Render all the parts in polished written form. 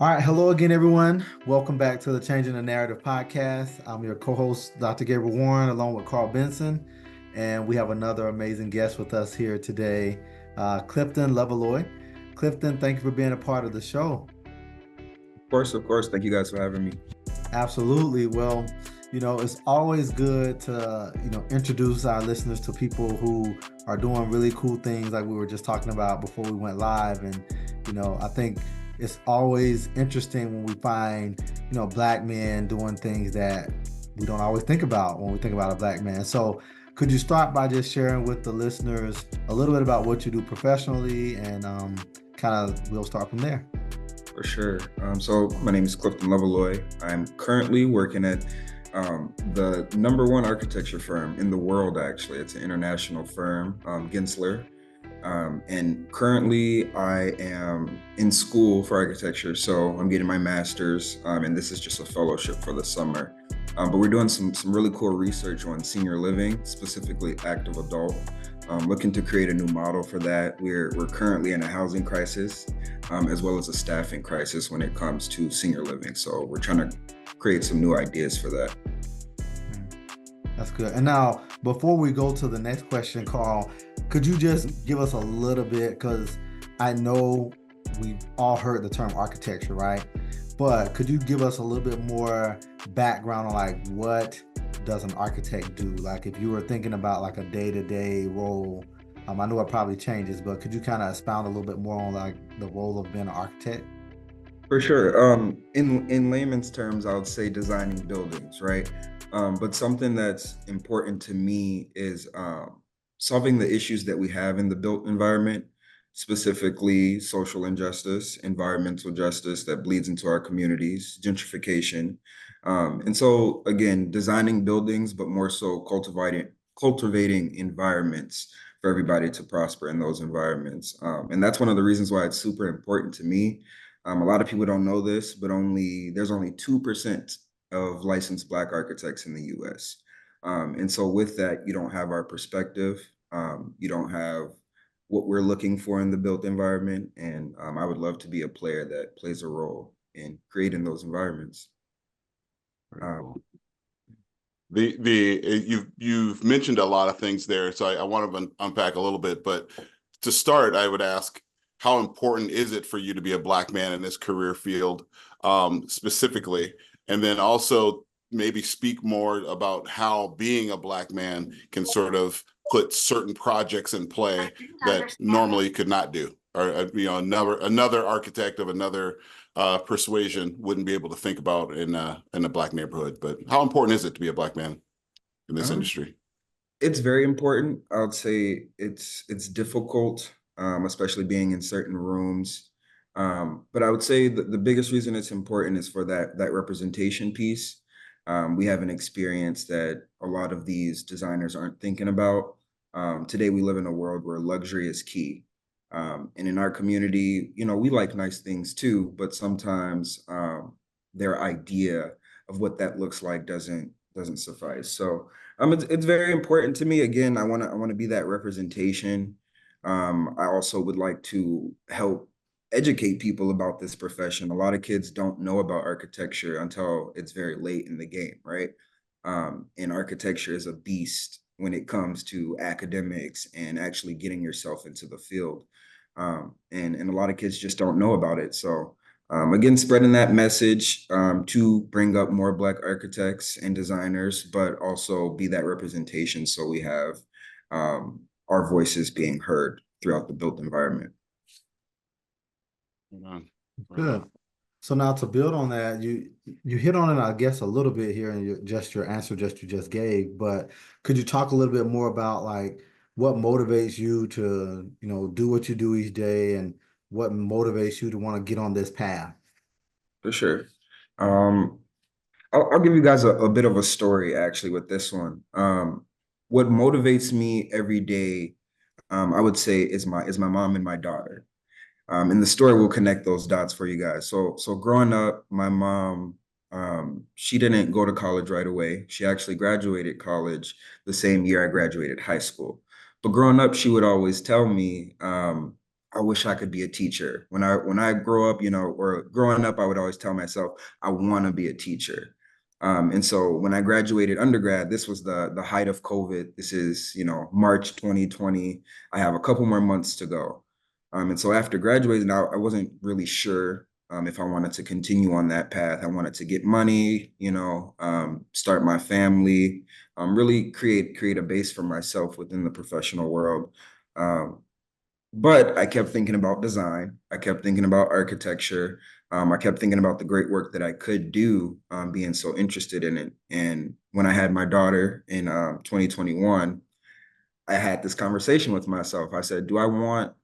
All right, hello again, everyone. Welcome back to the Changing the Narrative podcast. I'm your co-host, Dr. Gabriel Warren, along with Carl Benson, and we have another amazing guest with us here today, Clifton Lovaloy. Clifton, thank you for being a part of the show. Of course, of course. Thank you guys for having me. Absolutely. Well, it's always good to, introduce our listeners to people who are doing really cool things like we were just talking about before we went live. And, I think it's always interesting when we find, black men doing things that we don't always think about when we think about a black man. So could you start by just sharing with the listeners a little bit about what you do professionally and kind of we'll start from there. For sure. So my name is Clifton Lovaloy. I'm currently working at the #1 architecture firm in the world, actually. It's an international firm, Gensler. And currently I am in school for architecture. So I'm getting my master's, and this is just a fellowship for the summer. But we're doing some really cool research on senior living, specifically active adult. Looking to create a new model for that. We're currently in a housing crisis, as well as a staffing crisis when it comes to senior living. So we're trying to create some new ideas for that. That's good. And now, before we go to the next question, Carl, could you just give us a little bit? Because I know we've all heard the term architecture, right? But could you give us a little bit more background on like what does an architect do? Like if you were thinking about like a day-to-day role, I know it probably changes, but could you kind of expound a little bit more on like the role of being an architect? For sure. In layman's terms, I would say designing buildings, right? But something that's important to me is solving the issues that we have in the built environment, specifically social injustice, environmental justice that bleeds into our communities, gentrification. And so again, designing buildings, but more so cultivating environments for everybody to prosper in those environments. And that's one of the reasons why it's super important to me. A lot of people don't know this, but there's only 2% of licensed Black architects in the US. And so with that, you don't have our perspective. You don't have what we're looking for in the built environment. And I would love to be a player that plays a role in creating those environments. Very Um, cool. You've mentioned a lot of things there, so I want to unpack a little bit. But to start, I would ask, how important is it for you to be a Black man in this career field, specifically? And then also maybe speak more about how being a Black man can sort of put certain projects in play that normally could not do, or another architect of another persuasion wouldn't be able to think about in a Black neighborhood. But how important is it to be a Black man in this um, industry? it's very important. I would say it's difficult, especially being in certain rooms. But I would say that the biggest reason it's important is for that representation piece. We have an experience that a lot of these designers aren't thinking about. Today, we live in a world where luxury is key. And in our community, we like nice things too, but sometimes their idea of what that looks like doesn't suffice. So it's very important to me. Again, I want to be that representation. I also would like to help educate people about this profession. A lot of kids don't know about architecture until it's very late in the game, right? And architecture is a beast when it comes to academics and actually getting yourself into the field. And a lot of kids just don't know about it. So again, spreading that message to bring up more Black architects and designers, but also be that representation so we have our voices being heard throughout the built environment. Right on. Right Good. on. So now to build on that, you hit on it, I guess, a little bit here in your answer just you just gave, but could you talk a little bit more about like what motivates you to, do what you do each day and what motivates you to want to get on this path? For sure. Um, I'll give you guys a bit of a story actually with this one. What motivates me every day, I would say, is my mom and my daughter. And the story will connect those dots for you guys. So growing up, my mom, she didn't go to college right away. She actually graduated college the same year I graduated high school. But growing up, she would always tell me I wish I could be a teacher. When I grow up, or growing up, I would always tell myself, I want to be a teacher. And so when I graduated undergrad, this was the height of COVID. This is, March 2020. I have a couple more months to go. And so after graduating, I wasn't really sure if I wanted to continue on that path. I wanted to get money, start my family, really create a base for myself within the professional world. But I kept thinking about design. I kept thinking about architecture. I kept thinking about the great work that I could do, being so interested in it. And when I had my daughter in 2021, I had this conversation with myself. I said, do I want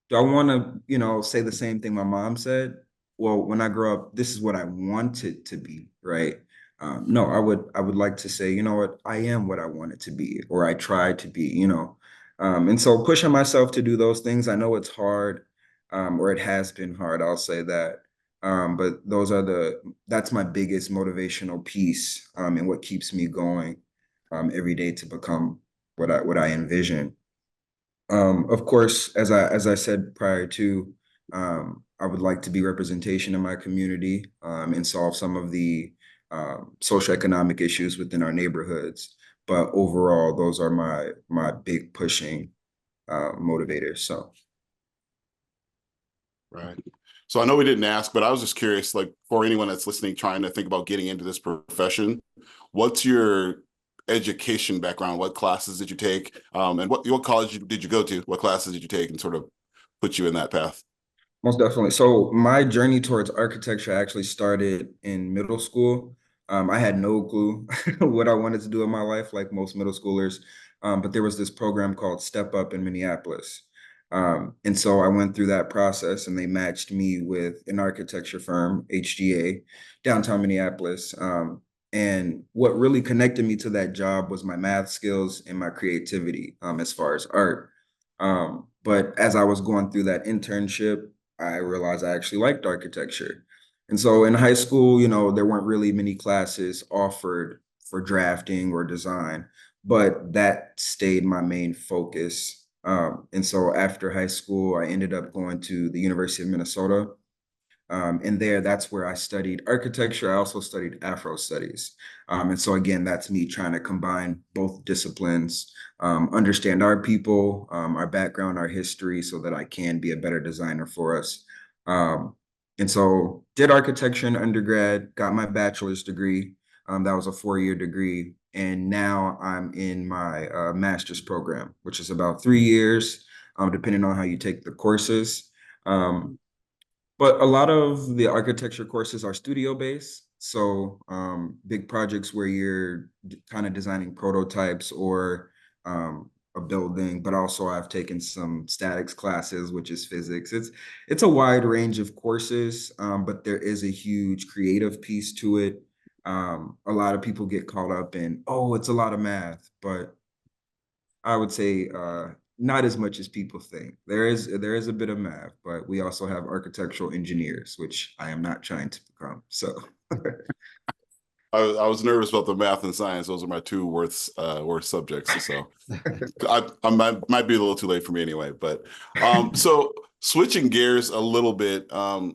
to, say the same thing my mom said? Well, when I grow up, this is what I wanted to be, right? No, I would like to say, you know what, I am what I wanted to be, or I tried to be. And so pushing myself to do those things, I know it's hard, or it has been hard, I'll say that. But that's my biggest motivational piece, and what keeps me going, every day to become what I envision. Of course, as I said prior to, I would like to be representation in my community, and solve some of the socioeconomic issues within our neighborhoods. But overall, those are my big pushing motivators. So, Right. So I know we didn't ask, but I was just curious, like for anyone that's listening, trying to think about getting into this profession, what's your education background? What classes did you take? And what college did you go to? What classes did you take and sort of put you in that path? most definitely. So my journey towards architecture actually started in middle school. I had no clue what I wanted to do in my life, like most middle schoolers. But there was this program called Step Up in Minneapolis. And so I went through that process, and they matched me with an architecture firm, HGA, downtown Minneapolis. And what really connected me to that job was my math skills and my creativity, as far as art. But as I was going through that internship, I realized I actually liked architecture. And so in high school, there weren't really many classes offered for drafting or design, but that stayed my main focus. And so after high school, I ended up going to the University of Minnesota. And that's where I studied architecture. I also studied Afro studies. And so again, that's me trying to combine both disciplines, understand our people, our background, our history, so that I can be a better designer for us. Um, and so did architecture in undergrad, got my bachelor's degree. That was a 4-year degree. And now I'm in my master's program, which is about 3 years, depending on how you take the courses. But a lot of the architecture courses are studio based. So big projects where you're kind of designing prototypes, or a building, but also I've taken some statics classes, which is physics. It's a wide range of courses, but there is a huge creative piece to it. A lot of people get caught up in, oh, it's a lot of math, but I would say not as much as people think. There is a bit of math, but we also have architectural engineers, which I am not trying to become. So I was nervous about the math and science. Those are my two worst subjects. So I might be a little too late for me anyway. But so switching gears a little bit,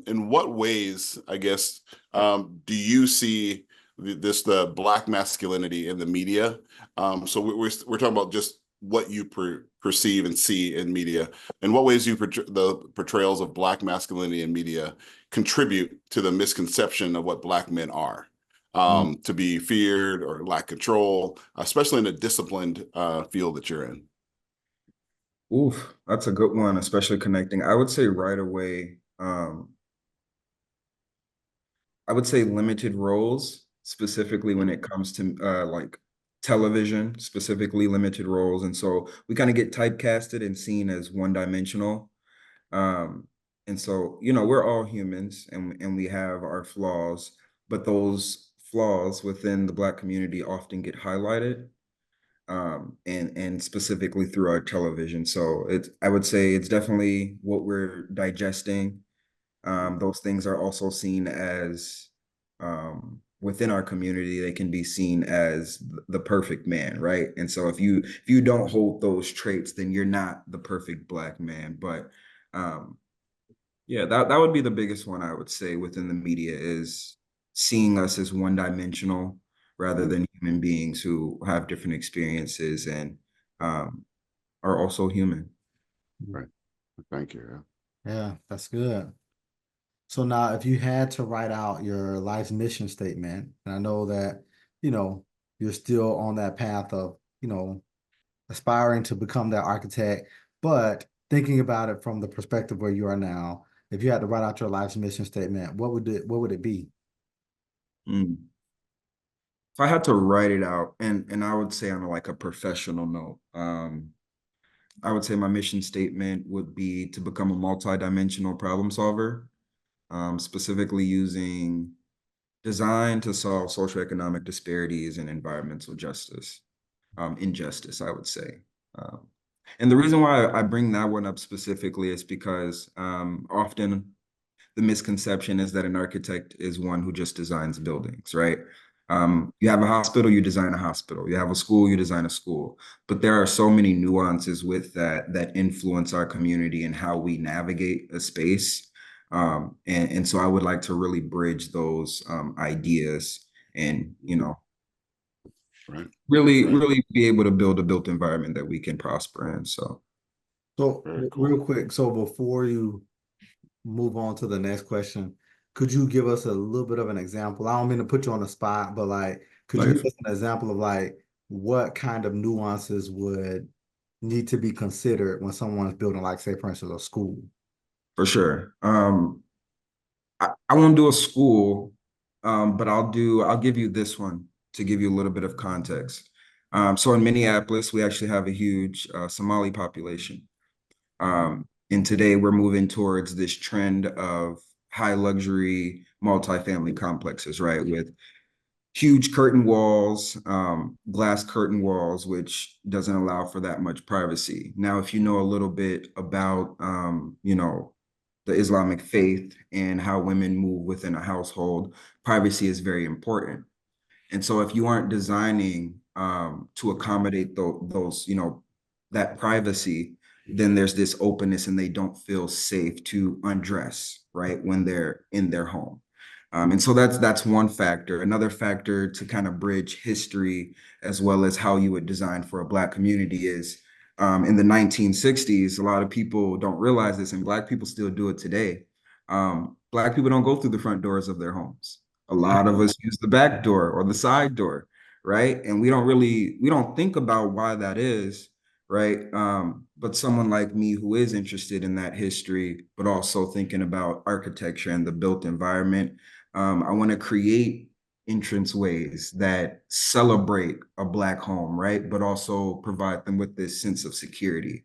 in what ways, I guess, do you see the Black masculinity in the media? So we're talking about just what you perceive and see in media. In what ways do the portrayals of Black masculinity in media contribute to the misconception of what Black men are? To be feared or lack control, especially in a disciplined field that you're in? oof, that's a good one, especially connecting. I would say right away, I would say limited roles, specifically when it comes to like television, specifically limited roles. And so we kind of get typecasted and seen as one-dimensional. Um, and so, we're all humans, and we have our flaws, but those flaws within the Black community often get highlighted, and specifically through our television. So I would say it's definitely what we're digesting. Those things are also seen as, within our community, they can be seen as the perfect man, right? And so if you don't hold those traits, then you're not the perfect Black man. But Um, yeah, that would be the biggest one I would say within the media is seeing us as one-dimensional rather than human beings who have different experiences and um, are also human. Right. Thank you. Yeah, that's good. So now, if you had to write out your life's mission statement, and I know that, you know, you're still on that path of, aspiring to become that architect, but thinking about it from the perspective where you are now, if you had to write out your life's mission statement, what would it be? Mm. If I had to write it out, and I would say on like a professional note, I would say my mission statement would be to become a multi-dimensional problem solver, specifically using design to solve socioeconomic disparities and environmental justice, injustice, I would say. Um, and the reason why I bring that one up specifically is because often the misconception is that an architect is one who just designs buildings, right? You have a hospital, you design a hospital. You have a school, you design a school. But there are so many nuances with that that influence our community and how we navigate a space. And so I would like to really bridge those ideas and, Right. really be able to build a built environment that we can prosper in. So Very cool. real quick, so before you move on to the next question, could you give us a little bit of an example? I don't mean to put you on the spot, but like, could you Like give us an example of like what kind of nuances would need to be considered when someone's building, like, say, for instance, a school? for sure. I won't do a school, but I'll give you this one to give you a little bit of context. So in Minneapolis, we actually have a huge Somali population. And today we're moving towards this trend of high luxury multifamily complexes, right? With huge curtain walls, glass curtain walls, which doesn't allow for that much privacy. Now, if you know a little bit about, the Islamic faith and how women move within a household, privacy is very important. And so if you aren't designing to accommodate those, that privacy, then there's this openness and they don't feel safe to undress, right, when they're in their home. And so that's one factor. Another factor to kind of bridge history as well as how you would design for a Black community is in the 1960s, a lot of people don't realize this, and Black people still do it today. Black people don't go through the front doors of their homes. A lot of us use the back door or the side door, right? And we don't think about why that is, right? But someone like me who is interested in that history, but also thinking about architecture and the built environment, I want to create entranceways that celebrate a Black home, right? But also provide them with this sense of security.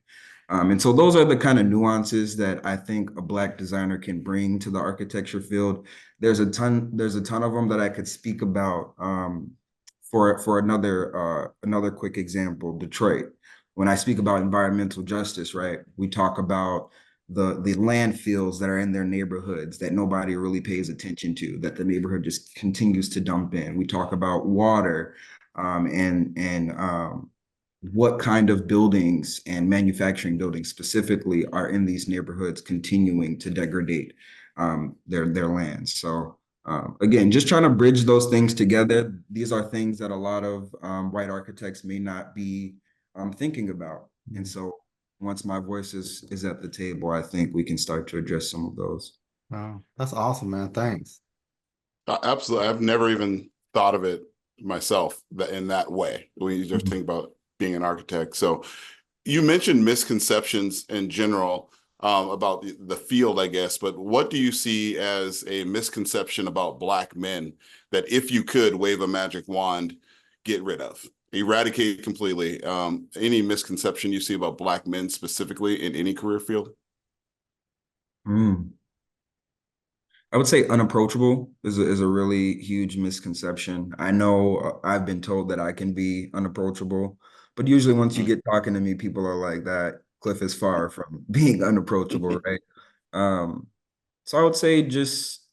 And so those are the kind of nuances that I think a Black designer can bring to the architecture field. There's a ton of them that I could speak about. For another quick example, Detroit. When I speak about environmental justice, right, we talk about the landfills that are in their neighborhoods that nobody really pays attention to, that the neighborhood just continues to dump in. We talk about water, and what kind of buildings and manufacturing buildings specifically are in these neighborhoods continuing to degrade their lands. So again, just trying to bridge those things together. These are things that a lot of white architects may not be thinking about. And so once my voice is at the table, I think we can start to address some of those. Wow, that's awesome, man. Thanks. Absolutely. I've never even thought of it myself that in that way when you just think about being an architect. So you mentioned misconceptions in general about the field, I guess, but what do you see as a misconception about Black men that if you could wave a magic wand, get rid of, eradicate completely? Any misconception you see about Black men specifically in any career field? Mm. I would say unapproachable is a really huge misconception. I know I've been told that I can be unapproachable, but usually once you get talking to me, people are like that. Cliff is far from being unapproachable, right? Um, so I would say just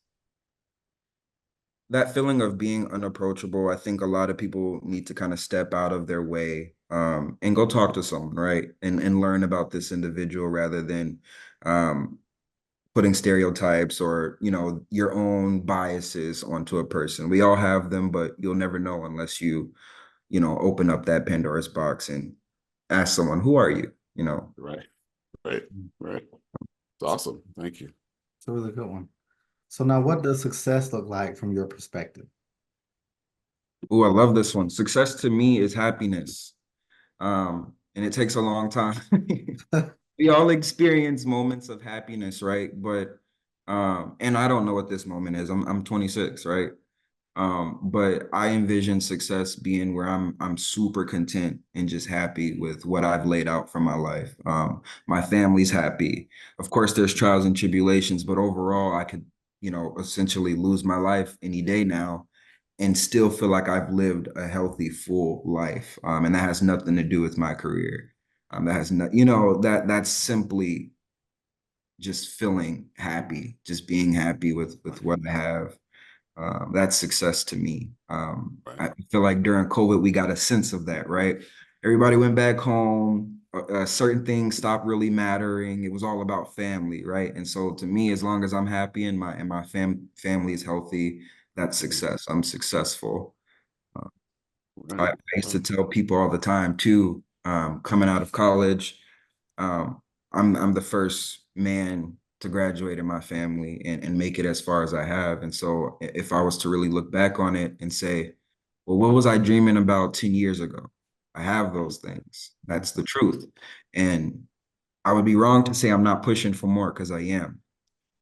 that feeling of being unapproachable, I think a lot of people need to kind of step out of their way, and go talk to someone, right? And learn about this individual rather than um, putting stereotypes or, your own biases onto a person. We all have them, but you'll never know unless you open up that Pandora's box and ask someone, who are you? Right, right, right. It's awesome. Thank you. It's a really good one. So now, what does success look like from your perspective? Oh, I love this one. Success to me is happiness. And it takes a long time. We all experience moments of happiness, right? But and I don't know what this moment is. I'm 26, right? But I envision success being where I'm super content and just happy with what I've laid out for my life. My family's happy. Of course, there's trials and tribulations, but overall, I could, essentially lose my life any day now and still feel like I've lived a healthy, full life. And that has nothing to do with my career. That has not, that's simply just feeling happy, just being happy with what I have. That's success to me. Right. I feel like during COVID, we got a sense of that, right? Everybody went back home. Certain things stopped really mattering. It was all about family, right? And so to me, as long as I'm happy and my family is healthy, that's success. I'm successful. Uh, I, Right. I used to tell people all the time too, coming out of college, um, I'm the first man to graduate in my family and make it as far as I have. And so if I was to really look back on it and say, well, what was I dreaming about 10 years ago? I have those things. That's the truth. And I would be wrong to say I'm not pushing for more because I am.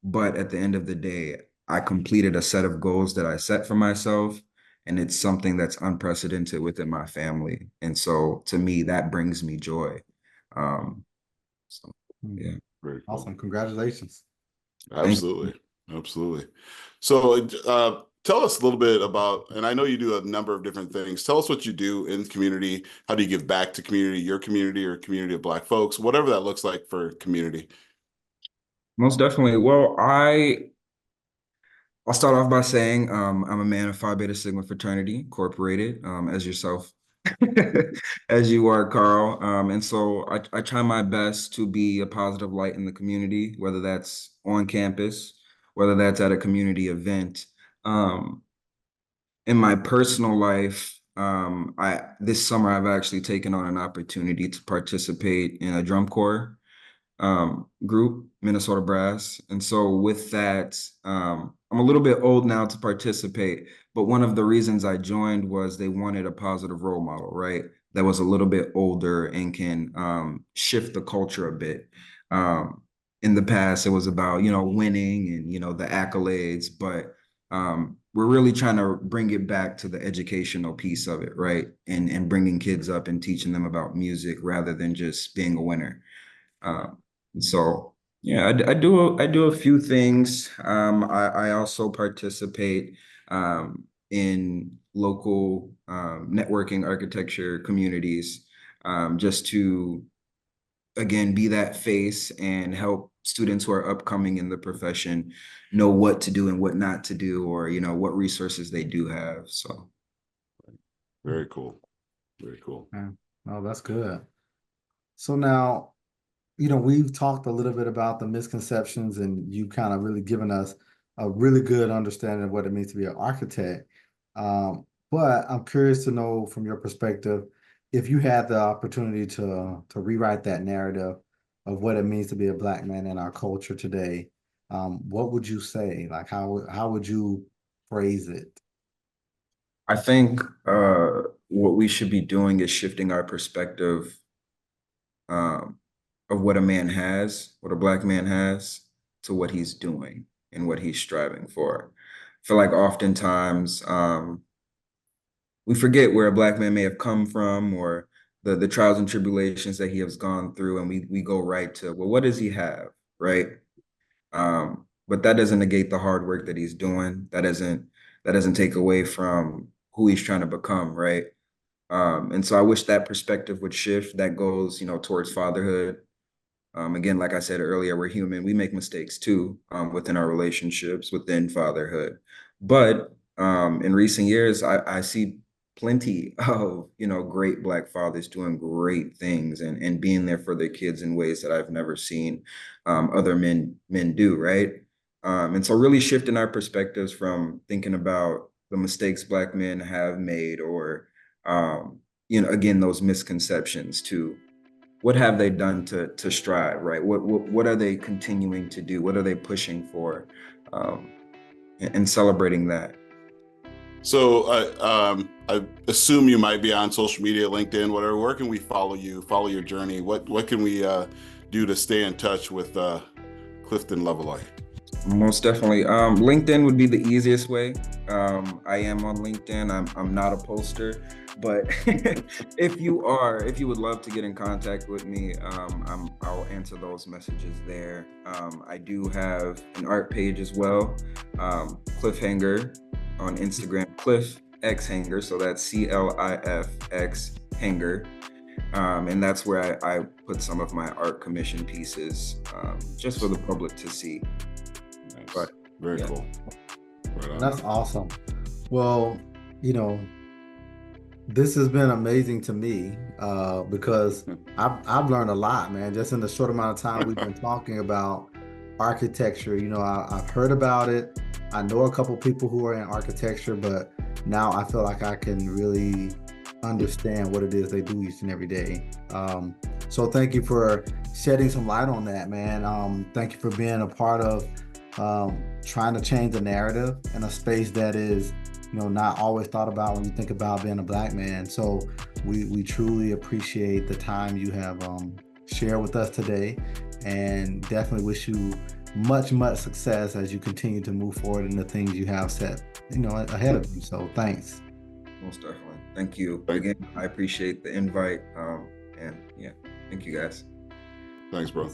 But at the end of the day, I completed a set of goals that I set for myself, and it's something that's unprecedented within my family. And so to me, that brings me joy. Um, so Hmm. yeah, Very cool. Awesome. Congratulations. thank Absolutely. Absolutely. So tell us a little bit about, and I know you do a number of different things. Tell us what you do in the community. How do you give back to community, your community or community of Black folks, whatever that looks like for community? Most definitely. Well, I'll start off by saying I'm a man of Phi Beta Sigma fraternity, incorporated, as yourself, as you are, Carl. And so I try my best to be a positive light in the community, whether that's on campus, whether that's at a community event. Um, in my personal life, I this summer I've actually taken on an opportunity to participate in a drum corps group, Minnesota Brass. And so with that, I'm a little bit old now to participate, but one of the reasons I joined was they wanted a positive role model, right? That was a little bit older and can shift the culture a bit. Um, in the past, it was about, winning and, the accolades, but we're really trying to bring it back to the educational piece of it, right? And bringing kids up and teaching them about music rather than just being a winner. Um, so yeah, I do a few things. I also participate in local networking architecture communities, just to again be that face and help students who are upcoming in the profession know what to do and what not to do, or what resources they do have. So Very cool. Very cool. Yeah. Oh, that's good. So now, we've talked a little bit about the misconceptions, and you kind of really given us a really good understanding of what it means to be an architect. But I'm curious to know from your perspective, if you had the opportunity to rewrite that narrative of what it means to be a Black man in our culture today, what would you say? Like, how would you phrase it? I think what we should be doing is shifting our perspective um, of what a man has, what a Black man has, to what he's doing and what he's striving for. I feel like oftentimes we forget where a Black man may have come from, or the trials and tribulations that he has gone through, and we go right to, well, what does he have, right? But that doesn't negate the hard work that he's doing. That doesn't take away from who he's trying to become, right? And so I wish that perspective would shift. That goes, towards fatherhood. Again, like I said earlier, we're human. We make mistakes too, within our relationships, within fatherhood. But in recent years, I see plenty of, great Black fathers doing great things and being there for their kids in ways that I've never seen other men do, right? And so really shifting our perspectives from thinking about the mistakes Black men have made or, again, those misconceptions to what have they done to strive, right? What are they continuing to do? What are they pushing for? And celebrating that. So I assume you might be on social media, LinkedIn, whatever. Where can we follow you, follow your journey? What can we do to stay in touch with Clifton Lovaloy? Most definitely. LinkedIn would be the easiest way. I am on LinkedIn. I'm not a poster, but if you would love to get in contact with me, I'll answer those messages there. I do have an art page as well, Cliffhanger on Instagram, Cliff X Hanger. So that's CLIF Hanger. And that's where I put some of my art commission pieces just for the public to see. Nice. But very yeah. cool. Right on. That's awesome. Well, this has been amazing to me because I've learned a lot, man, just in the short amount of time we've been talking about architecture. I've heard about it. I know a couple people who are in architecture, but now I feel like I can really understand what it is they do each and every day. So thank you for shedding some light on that, man. Thank you for being a part of trying to change the narrative in a space that is not always thought about when you think about being a Black man. So we truly appreciate the time you have shared with us today, and definitely wish you much success as you continue to move forward in the things you have set ahead of you. So thanks. Most definitely. Thank you again. I appreciate the invite. And yeah, thank you guys. Thanks, bro.